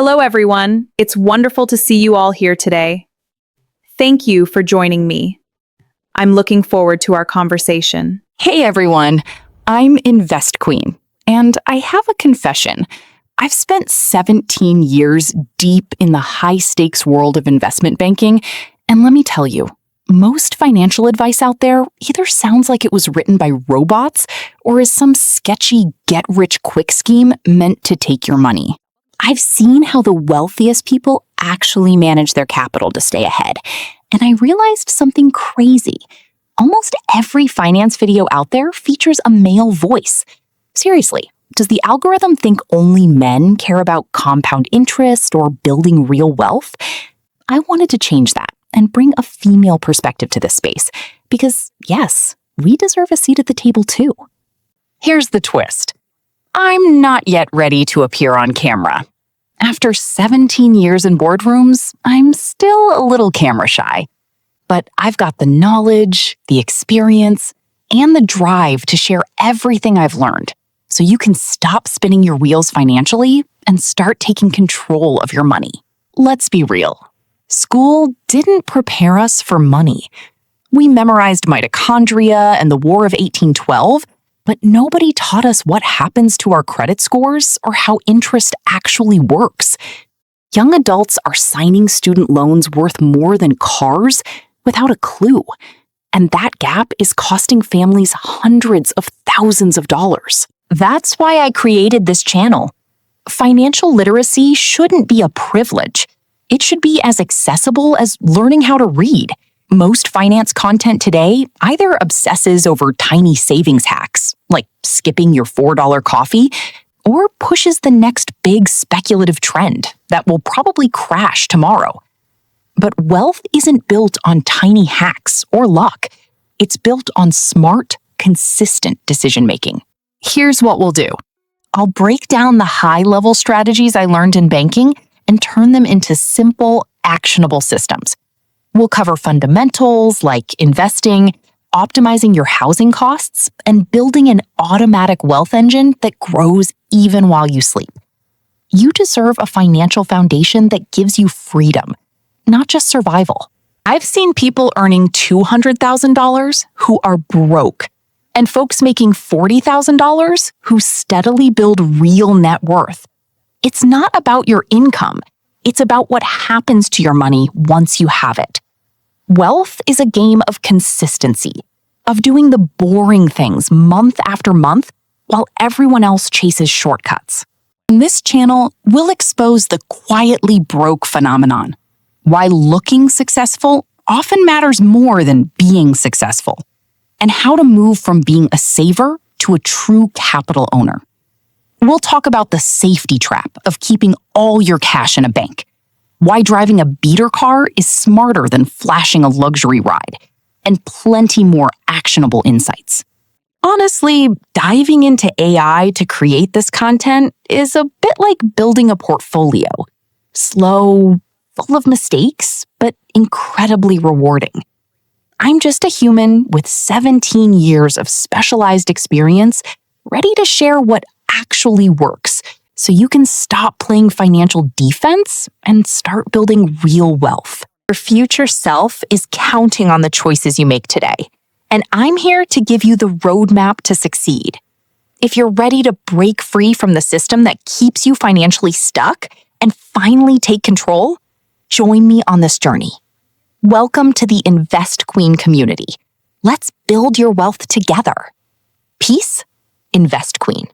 Hello, everyone. It's wonderful to see you all here today. Thank you for joining me. I'm looking forward to our conversation. Hey everyone, I'm Invest Queen, and I have a confession. I've spent 17 years deep in the high-stakes world of investment banking, and let me tell you, most financial advice out there either sounds like it was written by robots or is some sketchy get-rich-quick scheme meant to take your money. I've seen how the wealthiest people actually manage their capital to stay ahead, and I realized something crazy. Almost every finance video out there features a male voice. Seriously, does the algorithm think only men care about compound interest or building real wealth? I wanted to change that and bring a female perspective to this space because, yes, we deserve a seat at the table too. Here's the twist. I'm not yet ready to appear on camera. After 17 years in boardrooms, I'm still a little camera shy. But I've got the knowledge, the experience, and the drive to share everything I've learned so you can stop spinning your wheels financially and start taking control of your money. Let's be real. School didn't prepare us for money. We memorized mitochondria and the War of 1812, but nobody taught us what happens to our credit scores or how interest actually works. Young adults are signing student loans worth more than cars without a clue. And that gap is costing families hundreds of thousands of dollars. That's why I created this channel. Financial literacy shouldn't be a privilege. It should be as accessible as learning how to read. Most finance content today either obsesses over tiny savings hacks, like skipping your $4 coffee, or pushes the next big speculative trend that will probably crash tomorrow. But wealth isn't built on tiny hacks or luck. It's built on smart, consistent decision-making. Here's what we'll do. I'll break down the high-level strategies I learned in banking and turn them into simple, actionable systems. We'll cover fundamentals like investing, optimizing your housing costs, and building an automatic wealth engine that grows even while you sleep. You deserve a financial foundation that gives you freedom, not just survival. I've seen people earning $200,000 who are broke, and folks making $40,000 who steadily build real net worth. It's not about your income. It's about what happens to your money once you have it. Wealth is a game of consistency, of doing the boring things month after month while everyone else chases shortcuts. In this channel, we'll expose the quietly broke phenomenon. Why looking successful often matters more than being successful, and how to move from being a saver to a true capital owner. We'll talk about the safety trap of keeping all your cash in a bank, why driving a beater car is smarter than flashing a luxury ride, and plenty more actionable insights. Honestly, diving into AI to create this content is a bit like building a portfolio. Slow, full of mistakes, but incredibly rewarding. I'm just a human with 17 years of specialized experience, ready to share what actually works so you can stop playing financial defense and start building real wealth. Your future self is counting on the choices you make today, and I'm here to give you the roadmap to succeed. If you're ready to break free from the system that keeps you financially stuck and finally take control, join me on this journey. Welcome to the Invest Queen community. Let's build your wealth together. Peace, Invest Queen.